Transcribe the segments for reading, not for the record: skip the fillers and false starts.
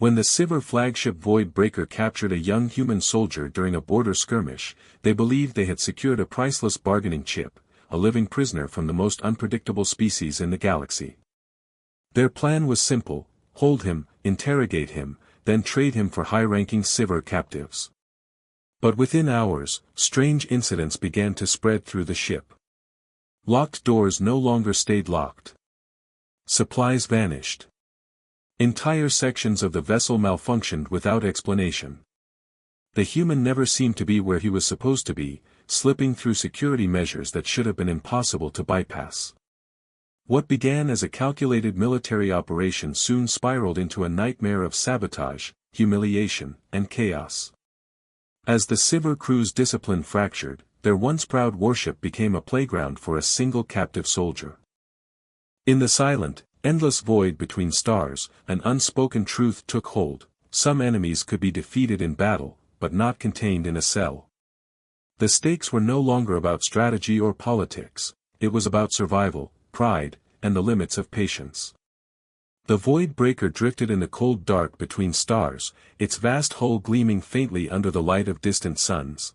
When the Sivir flagship Void Breaker captured a young human soldier during a border skirmish, they believed they had secured a priceless bargaining chip, a living prisoner from the most unpredictable species in the galaxy. Their plan was simple: hold him, interrogate him, then trade him for high-ranking Sivir captives. But within hours, strange incidents began to spread through the ship. Locked doors no longer stayed locked. Supplies vanished. Entire sections of the vessel malfunctioned without explanation. The human never seemed to be where he was supposed to be, slipping through security measures that should have been impossible to bypass. What began as a calculated military operation soon spiraled into a nightmare of sabotage, humiliation, and chaos. As the Sivir crew's discipline fractured, their once proud warship became a playground for a single captive soldier. In the silent, endless void between stars, an unspoken truth took hold: some enemies could be defeated in battle, but not contained in a cell. The stakes were no longer about strategy or politics, it was about survival, pride, and the limits of patience. The Void Breaker drifted in the cold dark between stars, its vast hull gleaming faintly under the light of distant suns.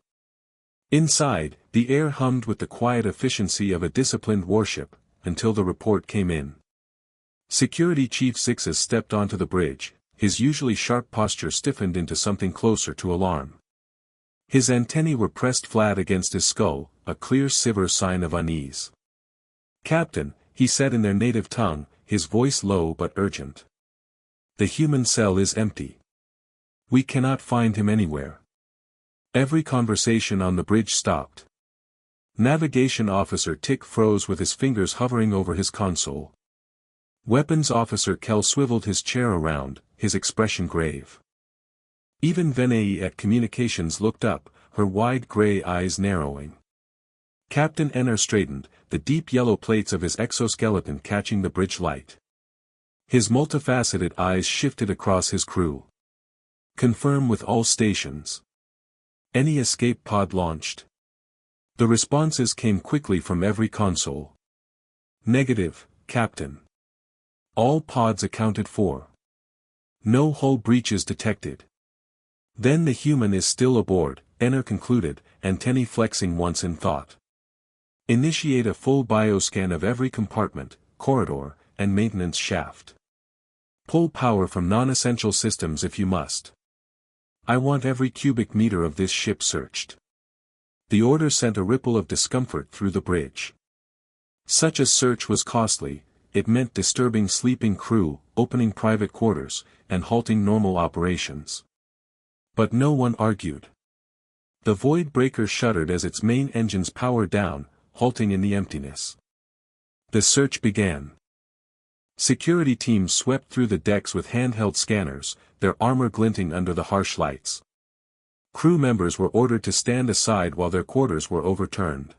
Inside, the air hummed with the quiet efficiency of a disciplined warship, until the report came in. Security Chief Zixes stepped onto the bridge, his usually sharp posture stiffened into something closer to alarm. His antennae were pressed flat against his skull, a clear Sivir sign of unease. "Captain," he said in their native tongue, his voice low but urgent. "The human cell is empty. We cannot find him anywhere." Every conversation on the bridge stopped. Navigation Officer Tick froze with his fingers hovering over his console. Weapons Officer Kel swiveled his chair around, his expression grave. Even Venai at Communications looked up, her wide gray eyes narrowing. Captain Enner straightened, the deep yellow plates of his exoskeleton catching the bridge light. His multifaceted eyes shifted across his crew. "Confirm with all stations. Any escape pod launched?" The responses came quickly from every console. "Negative, Captain. All pods accounted for. No hull breaches detected." "Then the human is still aboard," Enner concluded, antennae flexing once in thought. "Initiate a full bioscan of every compartment, corridor, and maintenance shaft. Pull power from non-essential systems if you must. I want every cubic meter of this ship searched." The order sent a ripple of discomfort through the bridge. Such a search was costly. It meant disturbing sleeping crew, opening private quarters, and halting normal operations. But no one argued. The Void Breaker shuddered as its main engines powered down, halting in the emptiness. The search began. Security teams swept through the decks with handheld scanners, their armor glinting under the harsh lights. Crew members were ordered to stand aside while their quarters were overturned.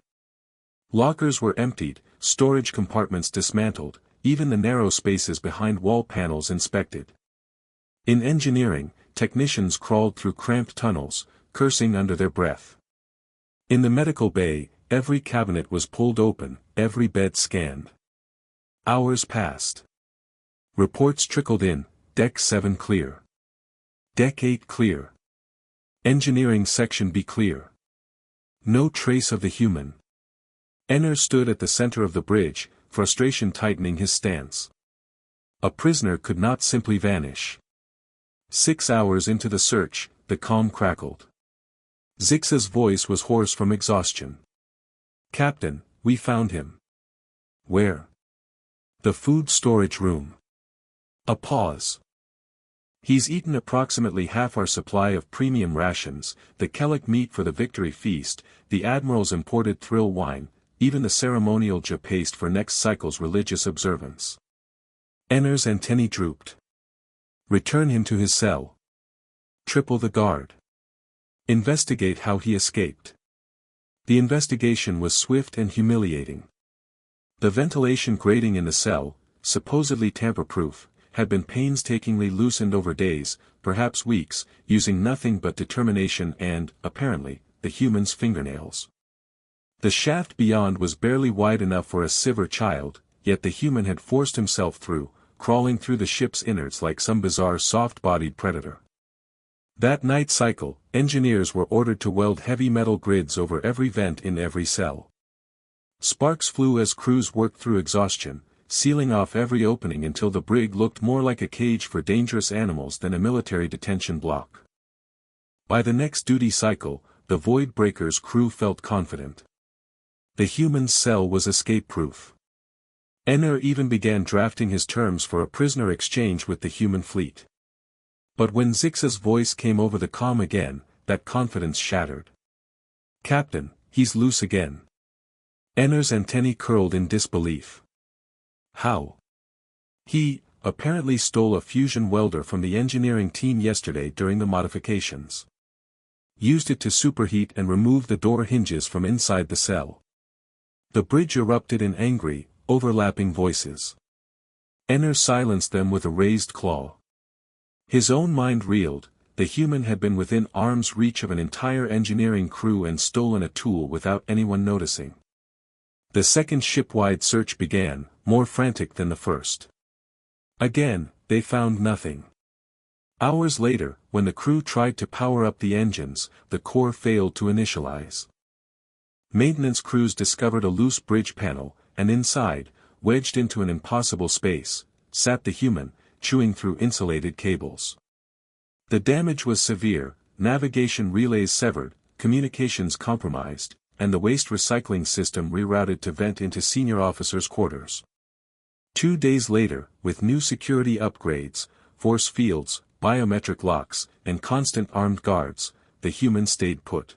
Lockers were emptied, storage compartments dismantled, even the narrow spaces behind wall panels inspected. In engineering, technicians crawled through cramped tunnels, cursing under their breath. In the medical bay, every cabinet was pulled open, every bed scanned. Hours passed. Reports trickled in: Deck 7 clear. Deck 8 clear. Engineering Section B clear. No trace of the human. Enner stood at the center of the bridge, frustration tightening his stance. A prisoner could not simply vanish. 6 hours into the search, the calm crackled. Zix's voice was hoarse from exhaustion. "Captain, we found him." "Where?" "The food storage room." A pause. "He's eaten approximately half our supply of premium rations, the Kellic meat for the victory feast, the Admiral's imported thrill wine, even the ceremonial ja paste for next cycle's religious observance." Enner's antennae drooped. "Return him to his cell. Triple the guard. Investigate how he escaped." The investigation was swift and humiliating. The ventilation grating in the cell, supposedly tamper-proof, had been painstakingly loosened over days, perhaps weeks, using nothing but determination and, apparently, the human's fingernails. The shaft beyond was barely wide enough for a Sivir child, yet the human had forced himself through, crawling through the ship's innards like some bizarre soft-bodied predator. That night cycle, engineers were ordered to weld heavy metal grids over every vent in every cell. Sparks flew as crews worked through exhaustion, sealing off every opening until the brig looked more like a cage for dangerous animals than a military detention block. By the next duty cycle, the Void Breaker's crew felt confident. The human's cell was escape-proof. Enner even began drafting his terms for a prisoner exchange with the human fleet. But when Zix's voice came over the comm again, that confidence shattered. "Captain, he's loose again." Enner's antennae curled in disbelief. "How?" "He, apparently stole a fusion welder from the engineering team yesterday during the modifications. Used it to superheat and remove the door hinges from inside the cell." The bridge erupted in angry, overlapping voices. Enner silenced them with a raised claw. His own mind reeled. The human had been within arm's reach of an entire engineering crew and stolen a tool without anyone noticing. The second ship-wide search began, more frantic than the first. Again, they found nothing. Hours later, when the crew tried to power up the engines, the core failed to initialize. Maintenance crews discovered a loose bridge panel, and inside, wedged into an impossible space, sat the human, chewing through insulated cables. The damage was severe, navigation relays severed, communications compromised, and the waste recycling system rerouted to vent into senior officers' quarters. 2 days later, with new security upgrades, force fields, biometric locks, and constant armed guards, the human stayed put.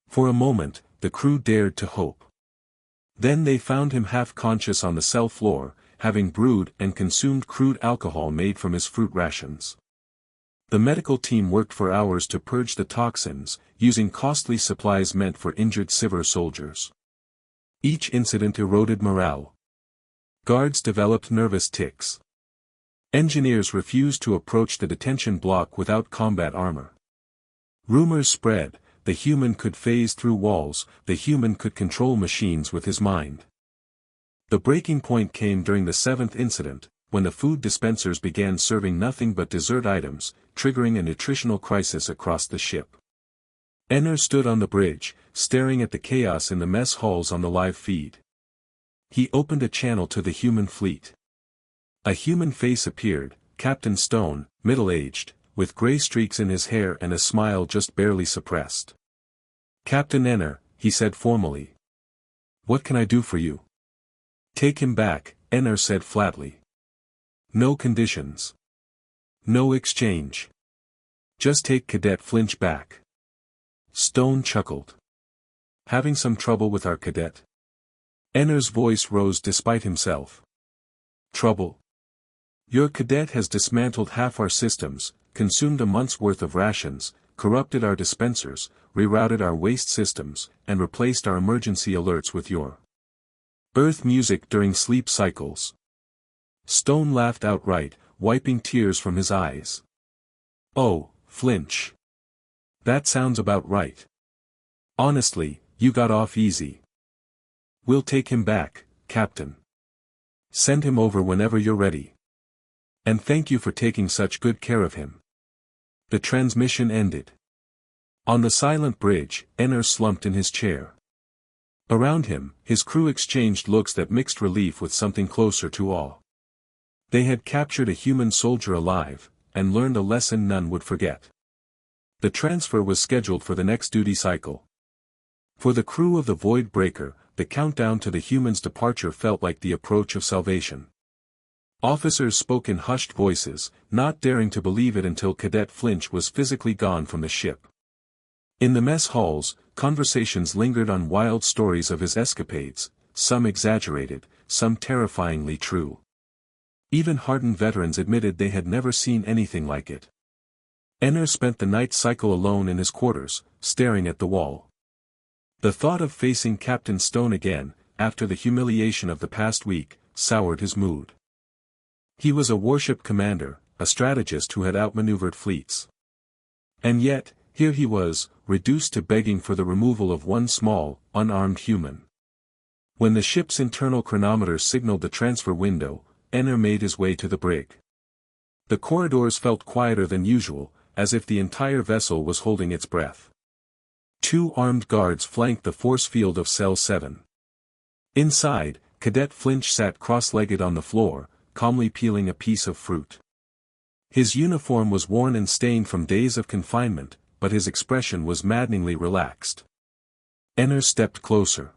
For a moment, the crew dared to hope. Then they found him half-conscious on the cell floor, having brewed and consumed crude alcohol made from his fruit rations. The medical team worked for hours to purge the toxins, using costly supplies meant for injured civil soldiers. Each incident eroded morale. Guards developed nervous tics. Engineers refused to approach the detention block without combat armor. Rumors spread. The human could phase through walls, the human could control machines with his mind. The breaking point came during the 7th incident, when the food dispensers began serving nothing but dessert items, triggering a nutritional crisis across the ship. Enner stood on the bridge, staring at the chaos in the mess halls on the live feed. He opened a channel to the human fleet. A human face appeared, Captain Stone, middle-aged, with gray streaks in his hair and a smile just barely suppressed. "Captain Enner," he said formally. "What can I do for you?" "Take him back," Enner said flatly. "No conditions. No exchange. Just take Cadet Flinch back." Stone chuckled. "Having some trouble with our cadet?" Enner's voice rose despite himself. "Trouble? Your cadet has dismantled half our systems, consumed a month's worth of rations, corrupted our dispensers, rerouted our waste systems, and replaced our emergency alerts with your Earth music during sleep cycles." Stone laughed outright, wiping tears from his eyes. "Oh, Flinch. That sounds about right. Honestly, you got off easy. We'll take him back, Captain. Send him over whenever you're ready. And thank you for taking such good care of him." The transmission ended. On the silent bridge, Enner slumped in his chair. Around him, his crew exchanged looks that mixed relief with something closer to awe. They had captured a human soldier alive, and learned a lesson none would forget. The transfer was scheduled for the next duty cycle. For the crew of the Void Breaker, the countdown to the human's departure felt like the approach of salvation. Officers spoke in hushed voices, not daring to believe it until Cadet Flinch was physically gone from the ship. In the mess halls, conversations lingered on wild stories of his escapades, some exaggerated, some terrifyingly true. Even hardened veterans admitted they had never seen anything like it. Enner spent the night cycle alone in his quarters, staring at the wall. The thought of facing Captain Stone again, after the humiliation of the past week, soured his mood. He was a warship commander, a strategist who had outmaneuvered fleets. And yet, here he was, reduced to begging for the removal of one small, unarmed human. When the ship's internal chronometer signaled the transfer window, Enner made his way to the brig. The corridors felt quieter than usual, as if the entire vessel was holding its breath. 2 armed guards flanked the force field of Cell 7. Inside, Cadet Flinch sat cross-legged on the floor, calmly peeling a piece of fruit. His uniform was worn and stained from days of confinement, but his expression was maddeningly relaxed. Enner stepped closer.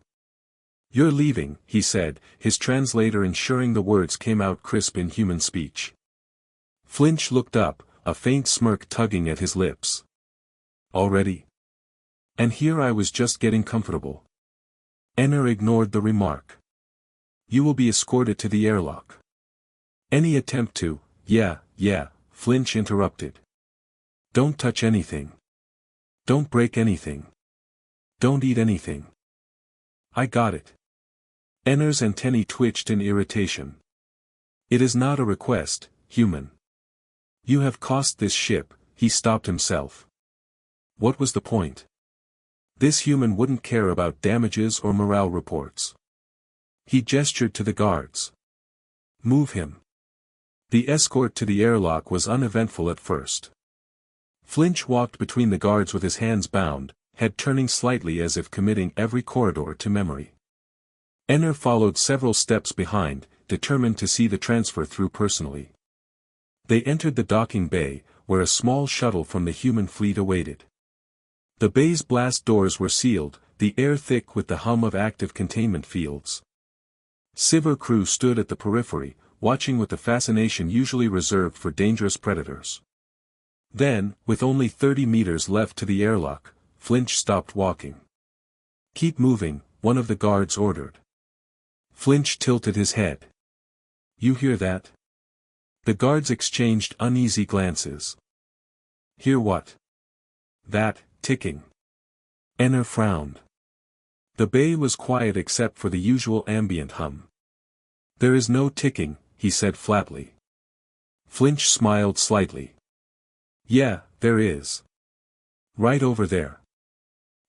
"You're leaving," he said, his translator ensuring the words came out crisp in human speech. Flinch looked up, a faint smirk tugging at his lips. "Already? And here I was just getting comfortable." Enner ignored the remark. "You will be escorted to the airlock." Any attempt to, yeah, Flinch interrupted. "Don't touch anything. Don't break anything. Don't eat anything." "I got it." Enner's antennae twitched in irritation. "It is not a request, human. You have cost this ship." He stopped himself. What was the point? This human wouldn't care about damages or morale reports. He gestured to the guards. "Move him." The escort to the airlock was uneventful at first. Flinch walked between the guards with his hands bound, head turning slightly as if committing every corridor to memory. Enner followed several steps behind, determined to see the transfer through personally. They entered the docking bay, where a small shuttle from the human fleet awaited. The bay's blast doors were sealed, the air thick with the hum of active containment fields. Civil crew stood at the periphery, watching with the fascination usually reserved for dangerous predators. Then, with only 30 meters left to the airlock, Flinch stopped walking. "Keep moving," one of the guards ordered. Flinch tilted his head. "You hear that?" The guards exchanged uneasy glances. "Hear what?" "That, ticking." Enner frowned. The bay was quiet except for the usual ambient hum. "There is no ticking," he said flatly. Flinch smiled slightly. "Yeah, there is. Right over there."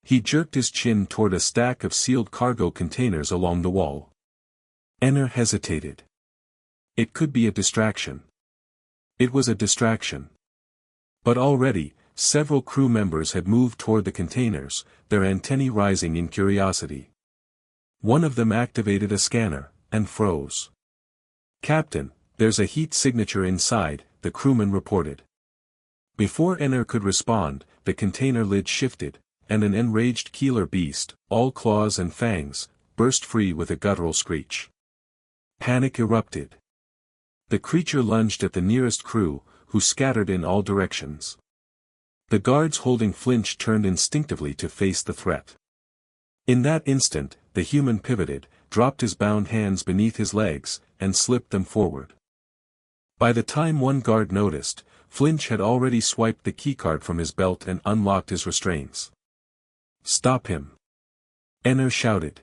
He jerked his chin toward a stack of sealed cargo containers along the wall. Enner hesitated. It could be a distraction. It was a distraction. But already, several crew members had moved toward the containers, their antennae rising in curiosity. One of them activated a scanner, and froze. "Captain, there's a heat signature inside," the crewman reported. Before Enner could respond, the container lid shifted, and an enraged Keeler beast, all claws and fangs, burst free with a guttural screech. Panic erupted. The creature lunged at the nearest crew, who scattered in all directions. The guards holding Flinch turned instinctively to face the threat. In that instant, the human pivoted, dropped his bound hands beneath his legs, and slipped them forward. By the time one guard noticed, Flinch had already swiped the keycard from his belt and unlocked his restraints. "Stop him!" Enner shouted.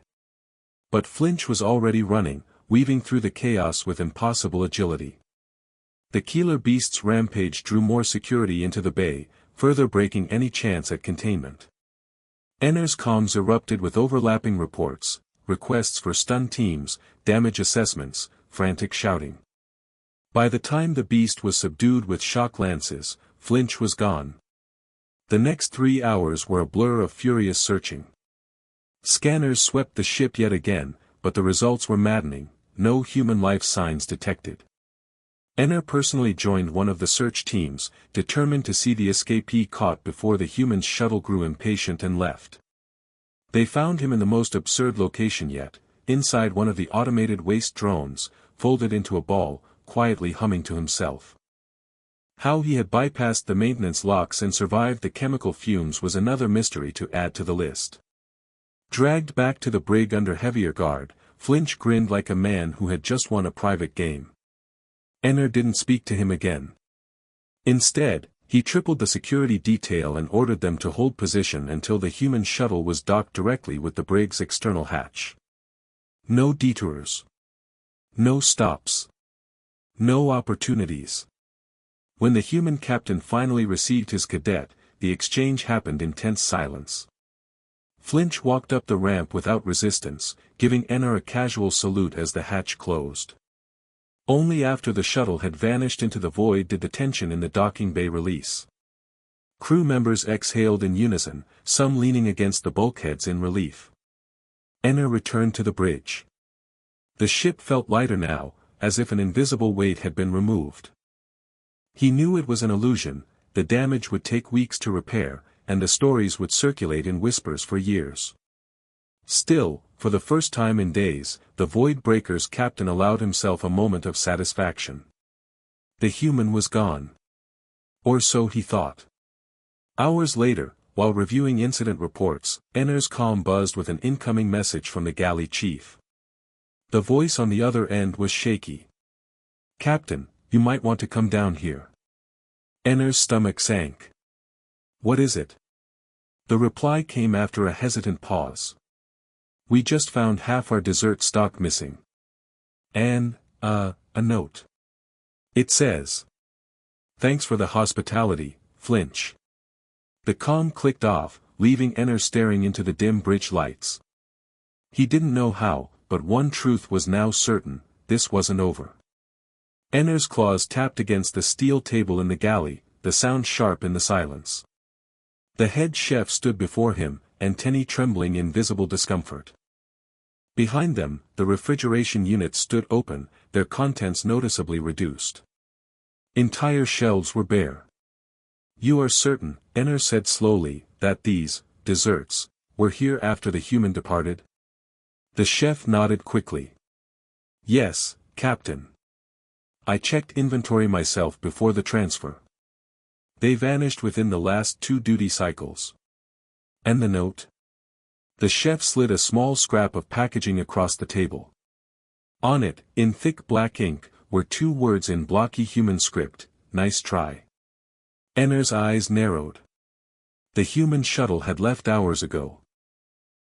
But Flinch was already running, weaving through the chaos with impossible agility. The Keeler beast's rampage drew more security into the bay, further breaking any chance at containment. Enner's comms erupted with overlapping reports, requests for stun teams, damage assessments, frantic shouting. By the time the beast was subdued with shock lances, Flinch was gone. The next 3 hours were a blur of furious searching. Scanners swept the ship yet again, but the results were maddening, no human life signs detected. Enner personally joined one of the search teams, determined to see the escapee caught before the human shuttle grew impatient and left. They found him in the most absurd location yet, inside one of the automated waste drones, folded into a ball, quietly humming to himself. How he had bypassed the maintenance locks and survived the chemical fumes was another mystery to add to the list. Dragged back to the brig under heavier guard, Flinch grinned like a man who had just won a private game. Enner didn't speak to him again. Instead, he tripled the security detail and ordered them to hold position until the human shuttle was docked directly with the brig's external hatch. No detours. No stops. No opportunities. When the human captain finally received his cadet, the exchange happened in tense silence. Flinch walked up the ramp without resistance, giving Enner a casual salute as the hatch closed. Only after the shuttle had vanished into the void did the tension in the docking bay release. Crew members exhaled in unison, some leaning against the bulkheads in relief. Enner returned to the bridge. The ship felt lighter now, as if an invisible weight had been removed. He knew it was an illusion, the damage would take weeks to repair, and the stories would circulate in whispers for years. Still, for the first time in days, the Void Breaker's captain allowed himself a moment of satisfaction. The human was gone. Or so he thought. Hours later, while reviewing incident reports, Enner's comm buzzed with an incoming message from the galley chief. The voice on the other end was shaky. "Captain, you might want to come down here." Enner's stomach sank. "What is it?" The reply came after a hesitant pause. "We just found half our dessert stock missing. And, a note. It says, 'Thanks for the hospitality, Flinch.'" The comm clicked off, leaving Enner staring into the dim bridge lights. He didn't know how, but one truth was now certain: this wasn't over. Enner's claws tapped against the steel table in the galley, the sound sharp in the silence. The head chef stood before him, antennae trembling in visible discomfort. Behind them, the refrigeration units stood open, their contents noticeably reduced. Entire shelves were bare. "You are certain," Enner said slowly, "that these desserts were here after the human departed?" The chef nodded quickly. "Yes, Captain. I checked inventory myself before the transfer. They vanished within the last 2 duty cycles." "And the note?" The chef slid a small scrap of packaging across the table. On it, in thick black ink, were 2 words in blocky human script: "Nice try." Enner's eyes narrowed. The human shuttle had left hours ago.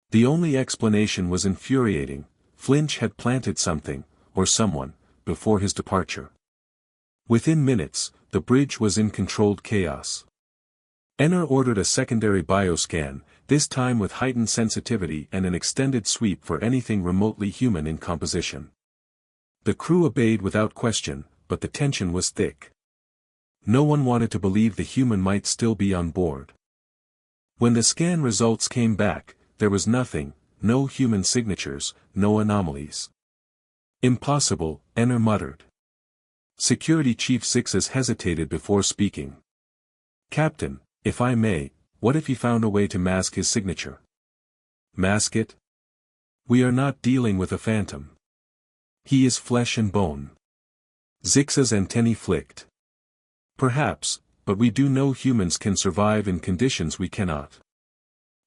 The only explanation was infuriating: Flinch had planted something, or someone, before his departure. Within minutes, the bridge was in controlled chaos. Enner ordered a secondary bioscan, this time with heightened sensitivity and an extended sweep for anything remotely human in composition. The crew obeyed without question, but the tension was thick. No one wanted to believe the human might still be on board. When the scan results came back, there was nothing: no human signatures, no anomalies. "Impossible," Enner muttered. Security Chief Zixes hesitated before speaking. "Captain, if I may, what if he found a way to mask his signature?" "Mask it? We are not dealing with a phantom. He is flesh and bone." Zixes' antennae flicked. "Perhaps, but we do know humans can survive in conditions we cannot.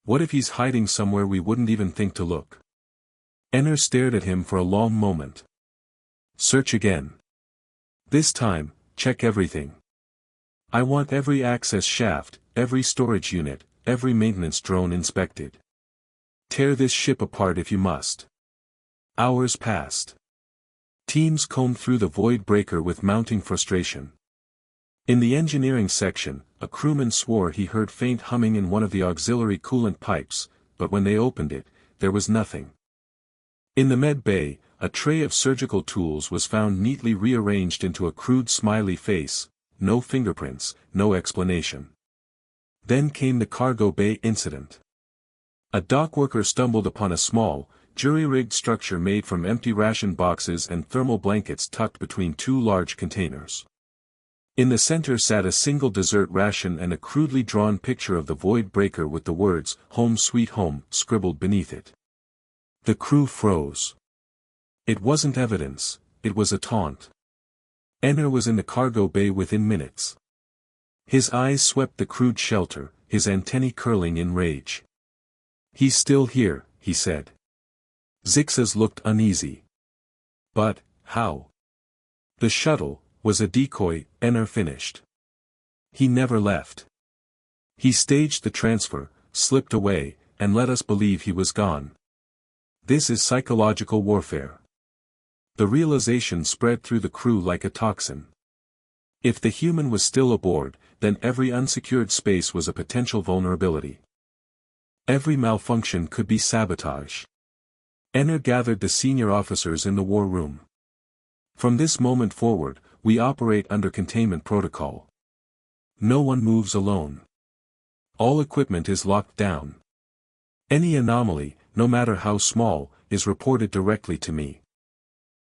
What if he's hiding somewhere we wouldn't even think to look?" Enner stared at him for a long moment. "Search again. This time, check everything. I want every access shaft, every storage unit, every maintenance drone inspected. Tear this ship apart if you must." Hours passed. Teams combed through the Void Breaker with mounting frustration. In the engineering section, a crewman swore he heard faint humming in one of the auxiliary coolant pipes, but when they opened it, there was nothing. In the med bay, a tray of surgical tools was found neatly rearranged into a crude smiley face: no fingerprints, no explanation. Then came the cargo bay incident. A dockworker stumbled upon a small, jury-rigged structure made from empty ration boxes and thermal blankets tucked between 2 large containers. In the center sat a single dessert ration and a crudely drawn picture of the Void Breaker with the words, "Home Sweet Home," scribbled beneath it. The crew froze. It wasn't evidence, it was a taunt. Enner was in the cargo bay within minutes. His eyes swept the crude shelter, his antennae curling in rage. "He's still here," he said. Zixes looked uneasy. "But, how?" "The shuttle was a decoy," Enner finished. "He never left. He staged the transfer, slipped away, and let us believe he was gone. This is psychological warfare." The realization spread through the crew like a toxin. If the human was still aboard, then every unsecured space was a potential vulnerability. Every malfunction could be sabotage. Enner gathered the senior officers in the war room. From this moment forward, we operate under containment protocol. No one moves alone. All equipment is locked down. Any anomaly, no matter how small, is reported directly to me.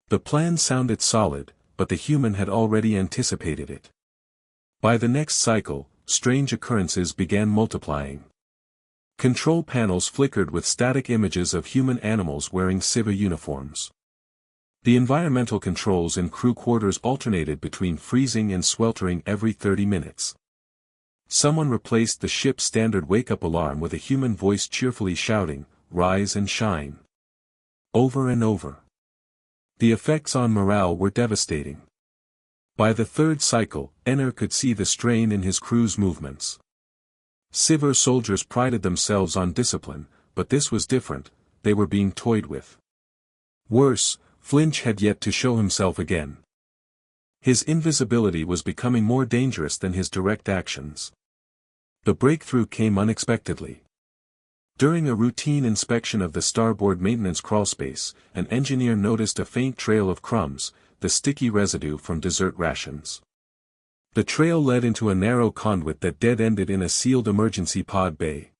The plan sounded solid, but the human had already anticipated it. By the next cycle, strange occurrences began multiplying. Control panels flickered with static images of human animals wearing civil uniforms. The environmental controls in crew quarters alternated between freezing and sweltering every 30 minutes. Someone replaced the ship's standard wake-up alarm with a human voice cheerfully shouting, "Rise and shine." Over and over. The effects on morale were devastating. By the third cycle, Enner could see the strain in his crew's movements. Civil soldiers prided themselves on discipline, but this was different, they were being toyed with. Worse, Flinch had yet to show himself again. His invisibility was becoming more dangerous than his direct actions. The breakthrough came unexpectedly. During a routine inspection of the starboard maintenance crawlspace, an engineer noticed a faint trail of crumbs, the sticky residue from dessert rations. The trail led into a narrow conduit that dead-ended in a sealed emergency pod bay.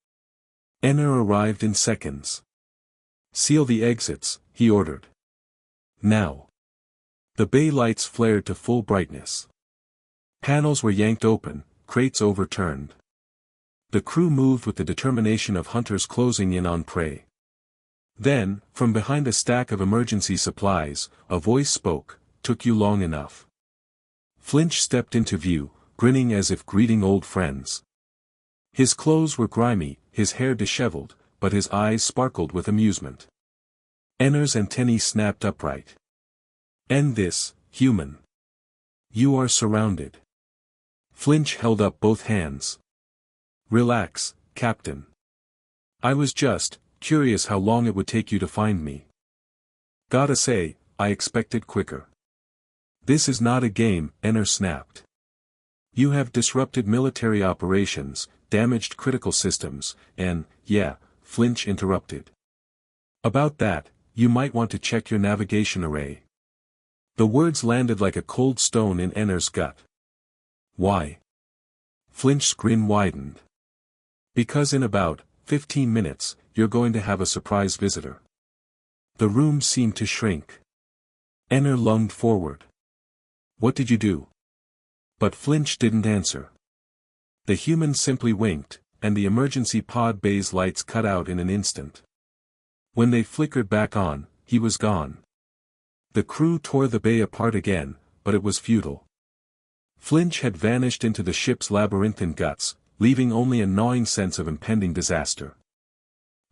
Enner arrived in seconds. "Seal the exits," he ordered. Now. The bay lights flared to full brightness. Panels were yanked open, crates overturned. The crew moved with the determination of hunters closing in on prey. Then, from behind a stack of emergency supplies, a voice spoke, "Took you long enough." Flinch stepped into view, grinning as if greeting old friends. His clothes were grimy, his hair disheveled, but his eyes sparkled with amusement. Enner's antennae snapped upright. "End this, human. You are surrounded." Flinch held up both hands. "Relax, Captain. I was just curious how long it would take you to find me. Gotta say, I expected quicker." "This is not a game," Enner snapped. "You have disrupted military operations, damaged critical systems, and, yeah," Flinch interrupted. "About that, you might want to check your navigation array." The words landed like a cold stone in Enner's gut. "Why?" Flinch's grin widened. "Because in about 15 minutes, you're going to have a surprise visitor." The room seemed to shrink. Enner lunged forward. "What did you do?" But Flinch didn't answer. The human simply winked, and the emergency pod bay's lights cut out in an instant. When they flickered back on, he was gone. The crew tore the bay apart again, but it was futile. Flinch had vanished into the ship's labyrinthine guts, leaving only a gnawing sense of impending disaster.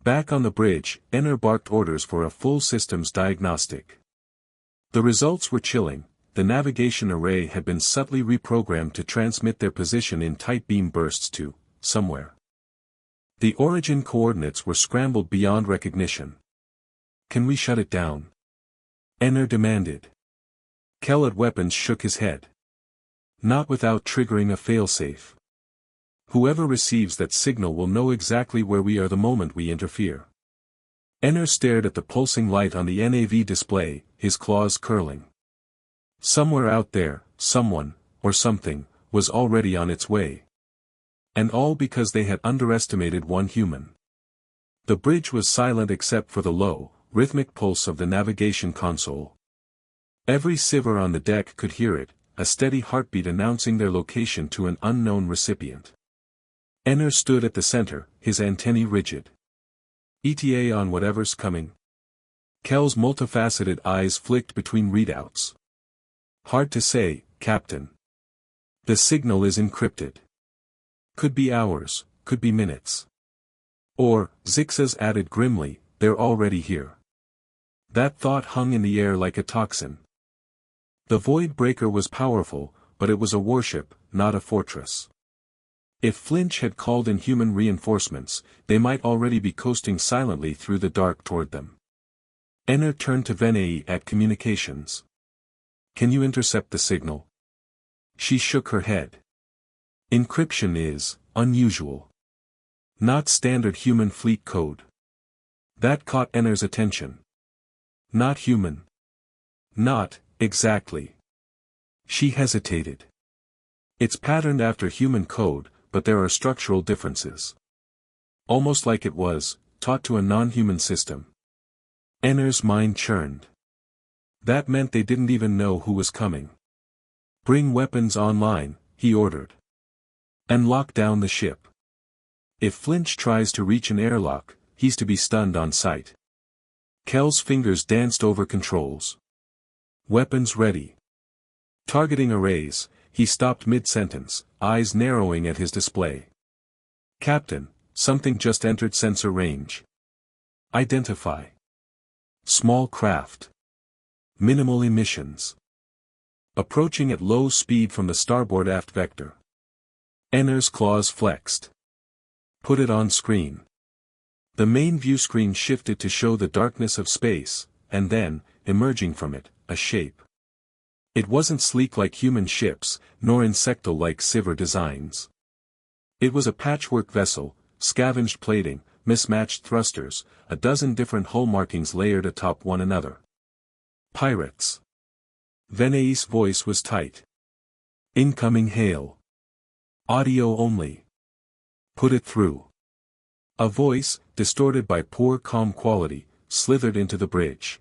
Back on the bridge, Enner barked orders for a full systems diagnostic. The results were chilling. The navigation array had been subtly reprogrammed to transmit their position in tight beam bursts to somewhere. The origin coordinates were scrambled beyond recognition. "Can we shut it down?" Enner demanded. Kell at Weapons shook his head. "Not without triggering a failsafe. Whoever receives that signal will know exactly where we are the moment we interfere." Enner stared at the pulsing light on the NAV display, his claws curling. Somewhere out there, someone, or something, was already on its way. And all because they had underestimated one human. The bridge was silent except for the low, rhythmic pulse of the navigation console. Every civver on the deck could hear it, a steady heartbeat announcing their location to an unknown recipient. Enner stood at the center, his antennae rigid. "ETA on whatever's coming?" Kell's multifaceted eyes flicked between readouts. "Hard to say, Captain. The signal is encrypted. Could be hours, could be minutes. Or," Zixas added grimly, "they're already here." That thought hung in the air like a toxin. The Void Breaker was powerful, but it was a warship, not a fortress. If Flinch had called in human reinforcements, they might already be coasting silently through the dark toward them. Enner turned to Venai at communications. "Can you intercept the signal?" She shook her head. "Encryption is unusual. Not standard human fleet code." That caught Enner's attention. "Not human." "Not," Exactly. She hesitated. It's patterned after human code, but there are structural differences. Almost like it was taught to a non-human system. Enner's mind churned. That meant they didn't even know who was coming. Bring weapons online, he ordered. And lock down the ship. If Flinch tries to reach an airlock, he's to be stunned on sight. Kel's fingers danced over controls. Weapons ready. Targeting arrays, he stopped mid-sentence, eyes narrowing at his display. Captain, something just entered sensor range. Identify. Small craft. Minimal emissions. Approaching at low speed from the starboard aft vector. Enner's claws flexed. Put it on screen. The main view screen shifted to show the darkness of space, and then, emerging from it, a shape. It wasn't sleek like human ships, nor insectal like Sivir designs. It was a patchwork vessel, scavenged plating, mismatched thrusters, a dozen different hull markings layered atop one another. Pirates. Venais' voice was tight. Incoming hail. Audio only. Put it through. A voice, distorted by poor comm quality, slithered into the bridge.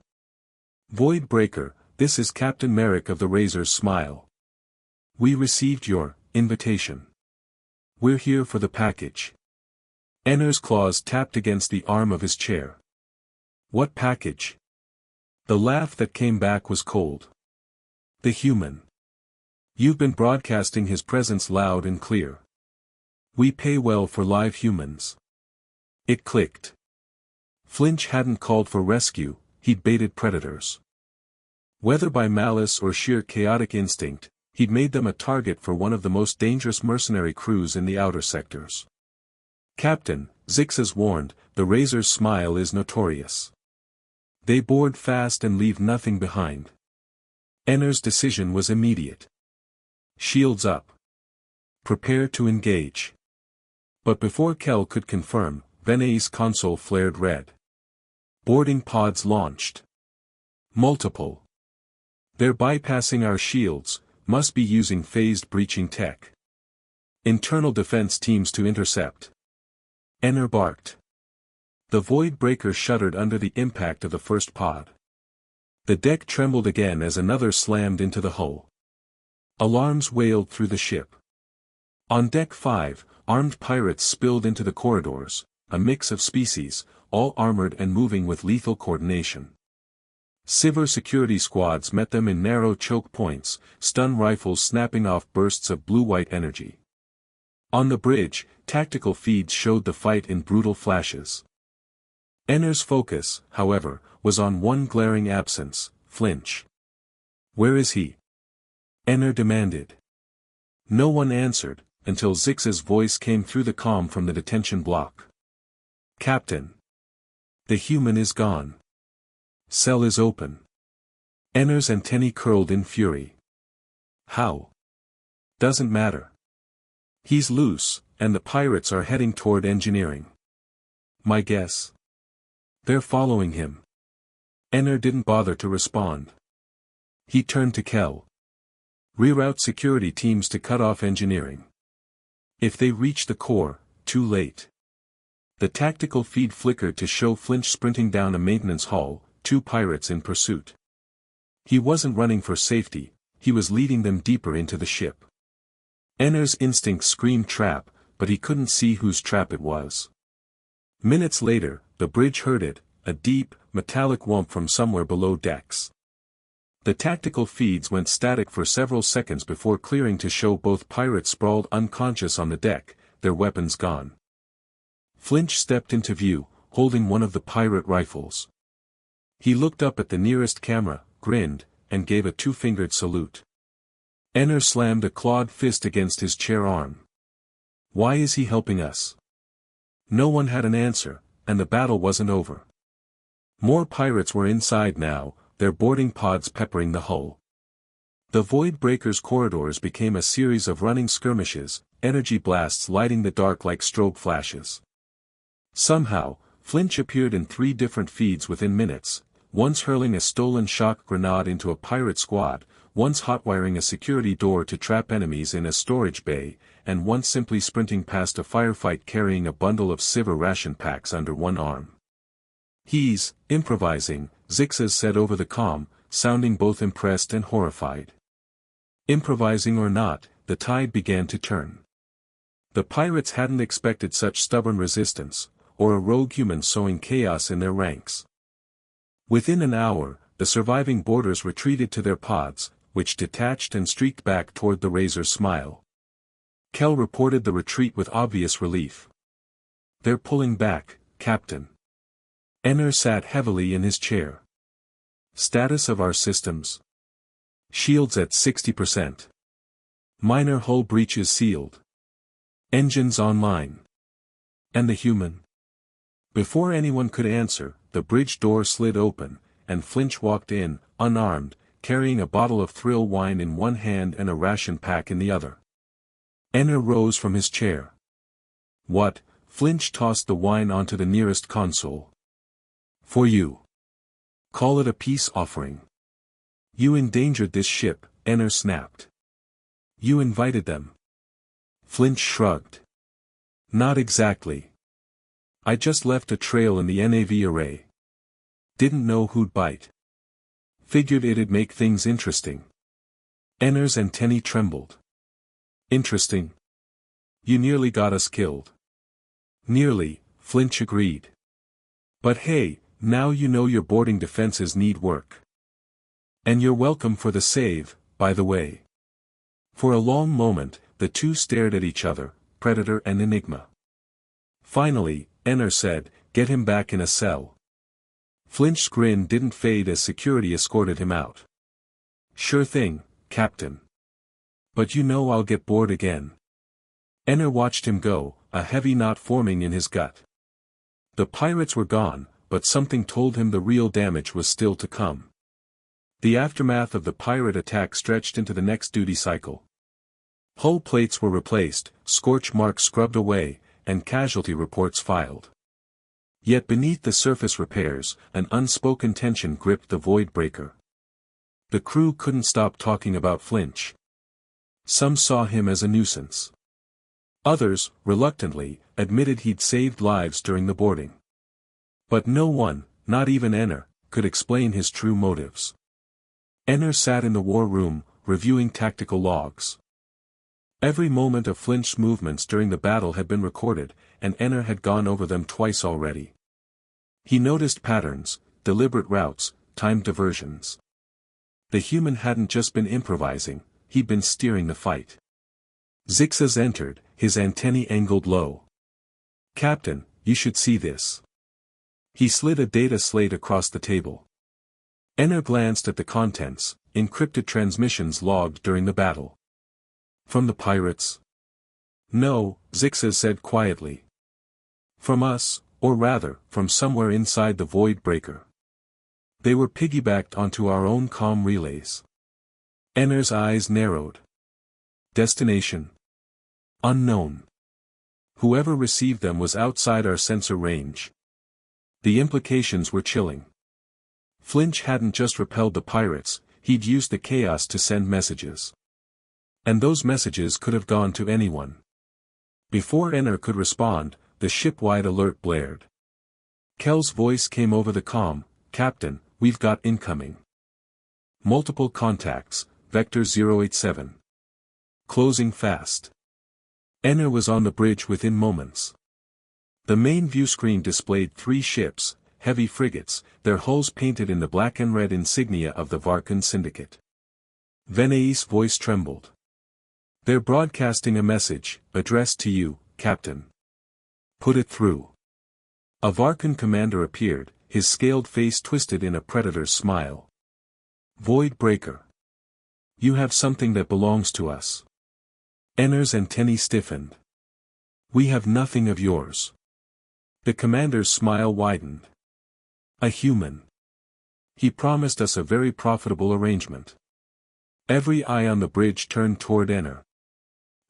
Void Breaker, this is Captain Merrick of the Razor's Smile. We received your invitation. We're here for the package. Enner's claws tapped against the arm of his chair. What package? The laugh that came back was cold. The human. You've been broadcasting his presence loud and clear. We pay well for live humans. It clicked. Flinch hadn't called for rescue, he'd baited predators. Whether by malice or sheer chaotic instinct, he'd made them a target for one of the most dangerous mercenary crews in the outer sectors. Captain, Zix has warned, the Razor's Smile is notorious. They board fast and leave nothing behind. Enner's decision was immediate. Shields up. Prepare to engage. But before Kel could confirm, Venais' console flared red. Boarding pods launched. Multiple. They're bypassing our shields, must be using phased breaching tech. Internal defense teams to intercept. Enner barked. The Void Breaker shuddered under the impact of the first pod. The deck trembled again as another slammed into the hull. Alarms wailed through the ship. On Deck 5, armed pirates spilled into the corridors, a mix of species, all armored and moving with lethal coordination. Sivir security squads met them in narrow choke points, stun rifles snapping off bursts of blue-white energy. On the bridge, tactical feeds showed the fight in brutal flashes. Enner's focus, however, was on one glaring absence, Flinch. Where is he? Enner demanded. No one answered, until Zix's voice came through the comm from the detention block. Captain. The human is gone. Cell is open. Enner's antennae curled in fury. How? Doesn't matter. He's loose, and the pirates are heading toward engineering. My guess? They're following him. Enner didn't bother to respond. He turned to Kel. Reroute security teams to cut off engineering. If they reach the core, too late. The tactical feed flickered to show Flinch sprinting down a maintenance hall, 2 pirates in pursuit. He wasn't running for safety, he was leading them deeper into the ship. Enner's instinct screamed trap, but he couldn't see whose trap it was. Minutes later, the bridge heard it, a deep, metallic whump from somewhere below decks. The tactical feeds went static for several seconds before clearing to show both pirates sprawled unconscious on the deck, their weapons gone. Flinch stepped into view, holding one of the pirate rifles. He looked up at the nearest camera, grinned, and gave a 2-fingered salute. Enner slammed a clawed fist against his chair arm. Why is he helping us? No one had an answer, and the battle wasn't over. More pirates were inside now, their boarding pods peppering the hull. The Void Breaker's corridors became a series of running skirmishes, energy blasts lighting the dark like strobe flashes. Somehow, Flinch appeared in 3 different feeds within minutes, once hurling a stolen shock grenade into a pirate squad, once hotwiring a security door to trap enemies in a storage bay, and once simply sprinting past a firefight carrying a bundle of Siver ration packs under one arm. "He's improvising," Zixas said over the comm, sounding both impressed and horrified. Improvising or not, the tide began to turn. The pirates hadn't expected such stubborn resistance, or a rogue human sowing chaos in their ranks. Within an hour, the surviving boarders retreated to their pods, which detached and streaked back toward the Razor's smile. Kell reported the retreat with obvious relief. "They're pulling back, Captain." Enner sat heavily in his chair. "Status of our systems? Shields at 60%. Minor hull breaches sealed. Engines online. And the human?" Before anyone could answer, the bridge door slid open, and Flinch walked in, unarmed, carrying a bottle of Thrill wine in one hand and a ration pack in the other. Enner rose from his chair. "What?" Flinch tossed the wine onto the nearest console. "For you. Call it a peace offering." "You endangered this ship," Enner snapped. "You invited them." Flinch shrugged. "Not exactly. I just left a trail in the NAV array. Didn't know who'd bite. Figured it'd make things interesting." Enner's antennae trembled. "Interesting? You nearly got us killed." "Nearly," Flinch agreed. "But hey, now you know your boarding defenses need work. And you're welcome for the save, by the way." For a long moment, the two stared at each other, Predator and Enigma. Finally, Enner said, "Get him back in a cell." Flinch's grin didn't fade as security escorted him out. "Sure thing, Captain. But you know I'll get bored again." Enner watched him go, a heavy knot forming in his gut. The pirates were gone, but something told him the real damage was still to come. The aftermath of the pirate attack stretched into the next duty cycle. Hull plates were replaced, scorch marks scrubbed away, and casualty reports filed. Yet beneath the surface repairs, an unspoken tension gripped the Void Breaker. The crew couldn't stop talking about Flinch. Some saw him as a nuisance. Others, reluctantly, admitted he'd saved lives during the boarding. But no one, not even Enner, could explain his true motives. Enner sat in the war room, reviewing tactical logs. Every moment of Flinch's movements during the battle had been recorded, and Enner had gone over them twice already. He noticed patterns, deliberate routes, timed diversions. The human hadn't just been improvising, he'd been steering the fight. Zixas entered, his antennae angled low. "Captain, you should see this." He slid a data slate across the table. Enner glanced at the contents, encrypted transmissions logged during the battle. "From the pirates?" "No," Zixas said quietly. "From us, or rather, from somewhere inside the Void Breaker. They were piggybacked onto our own comm relays." Enner's eyes narrowed. "Destination? Unknown. Whoever received them was outside our sensor range." The implications were chilling. Flinch hadn't just repelled the pirates, he'd used the chaos to send messages. And those messages could have gone to anyone. Before Enner could respond, the ship-wide alert blared. Kell's voice came over the comm, "Captain, we've got incoming. Multiple contacts, Vector 087. Closing fast." Enner was on the bridge within moments. The main viewscreen displayed 3 ships, heavy frigates, their hulls painted in the black and red insignia of the Varkan Syndicate. Venai's voice trembled. "They're broadcasting a message, addressed to you, Captain. Put it through." A Varkan commander appeared, his scaled face twisted in a predator's smile. "Void Breaker. You have something that belongs to us." Enner's antennae stiffened. "We have nothing of yours." The commander's smile widened. "A human. He promised us a very profitable arrangement." Every eye on the bridge turned toward Enner.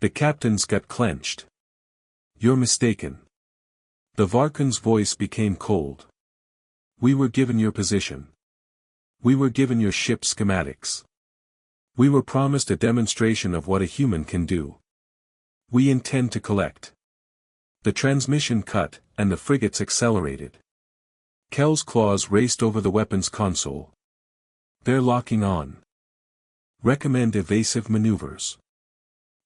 The captain's gut clenched. "You're mistaken." The Varkan's voice became cold. "We were given your position. We were given your ship schematics. We were promised a demonstration of what a human can do. We intend to collect. The transmission cut, and the frigates accelerated. Kel's claws raced over the weapons console. They're locking on. Recommend evasive maneuvers.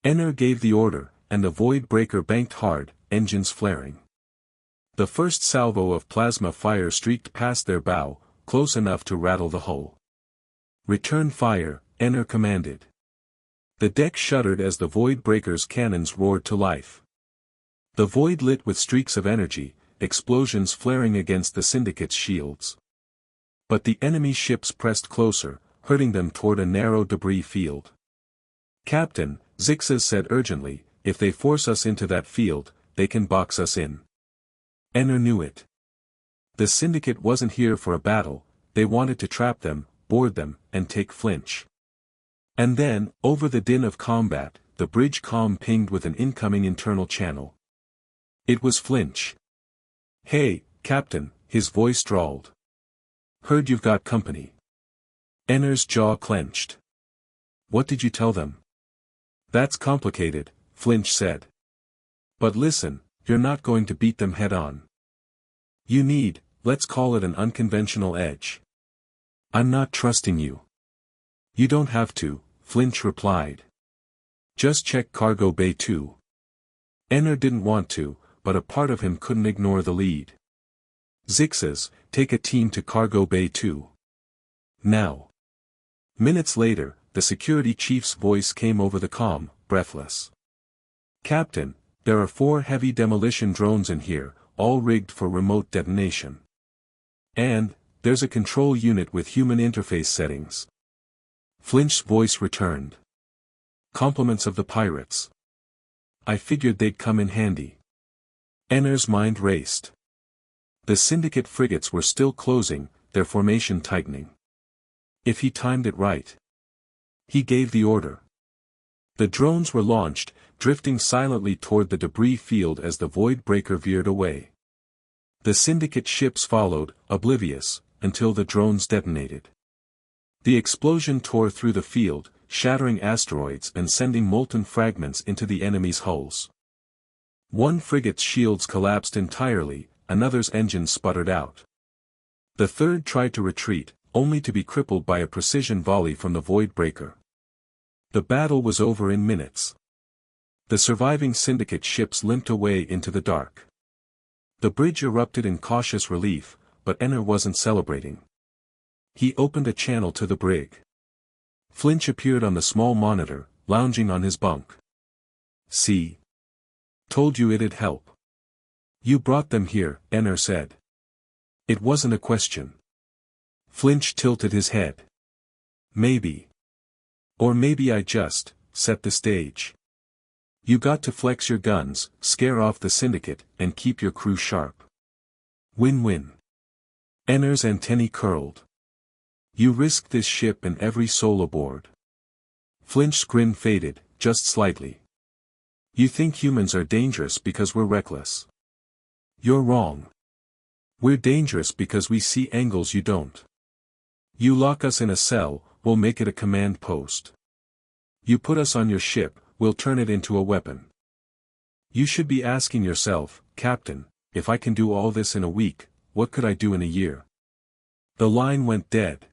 Enner gave the order, and the void breaker banked hard, engines flaring. The first salvo of plasma fire streaked past their bow, close enough to rattle the hull. Return fire, Enner commanded. The deck shuddered as the void breaker's cannons roared to life. The void lit with streaks of energy, explosions flaring against the Syndicate's shields. But the enemy ships pressed closer, herding them toward a narrow debris field. Captain, Zixes said urgently, if they force us into that field, they can box us in. Enner knew it. The Syndicate wasn't here for a battle, they wanted to trap them, board them, and take Flinch. And then, over the din of combat, the bridge comm pinged with an incoming internal channel. It was Flinch. Hey, Captain, his voice drawled. Heard you've got company. Enner's jaw clenched. What did you tell them? That's complicated, Flinch said. But listen, you're not going to beat them head-on. You need, let's call it an unconventional edge. I'm not trusting you. You don't have to, Flinch replied. Just check Cargo Bay 2. Enner didn't want to, but a part of him couldn't ignore the lead. Zixes, take a team to Cargo Bay 2. Now. Minutes later, the security chief's voice came over the comm, breathless. Captain, there are 4 heavy demolition drones in here, all rigged for remote detonation. And, there's a control unit with human interface settings. Flinch's voice returned. Compliments of the pirates. I figured they'd come in handy. Enner's mind raced. The Syndicate frigates were still closing, their formation tightening. If he timed it right. He gave the order. The drones were launched, drifting silently toward the debris field as the void breaker veered away. The Syndicate ships followed, oblivious, until the drones detonated. The explosion tore through the field, shattering asteroids and sending molten fragments into the enemy's hulls. One frigate's shields collapsed entirely, another's engines sputtered out. The third tried to retreat, only to be crippled by a precision volley from the void breaker. The battle was over in minutes. The surviving Syndicate ships limped away into the dark. The bridge erupted in cautious relief, but Enner wasn't celebrating. He opened a channel to the brig. Flinch appeared on the small monitor, lounging on his bunk. See? Told you it'd help. You brought them here, Enner said. It wasn't a question. Flinch tilted his head. Maybe. Or maybe I just set the stage. You got to flex your guns, scare off the Syndicate, and keep your crew sharp. Win-win. Enner's antennae curled. You risked this ship and every soul aboard. Flinch's grin faded, just slightly. You think humans are dangerous because we're reckless. You're wrong. We're dangerous because we see angles you don't. You lock us in a cell, we'll make it a command post. You put us on your ship, we'll turn it into a weapon. You should be asking yourself, Captain, if I can do all this in a week, what could I do in a year? The line went dead.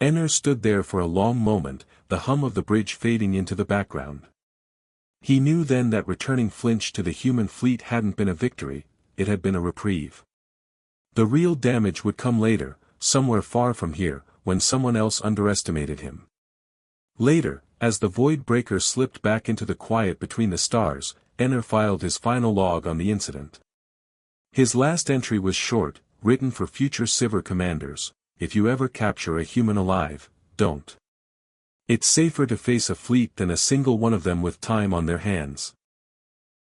Enner stood there for a long moment, the hum of the bridge fading into the background. He knew then that returning Flinch to the human fleet hadn't been a victory, it had been a reprieve. The real damage would come later, somewhere far from here, when someone else underestimated him. Later, as the void breaker slipped back into the quiet between the stars, Enner filed his final log on the incident. His last entry was short, written for future Civer commanders: if you ever capture a human alive, don't. It's safer to face a fleet than a single one of them with time on their hands.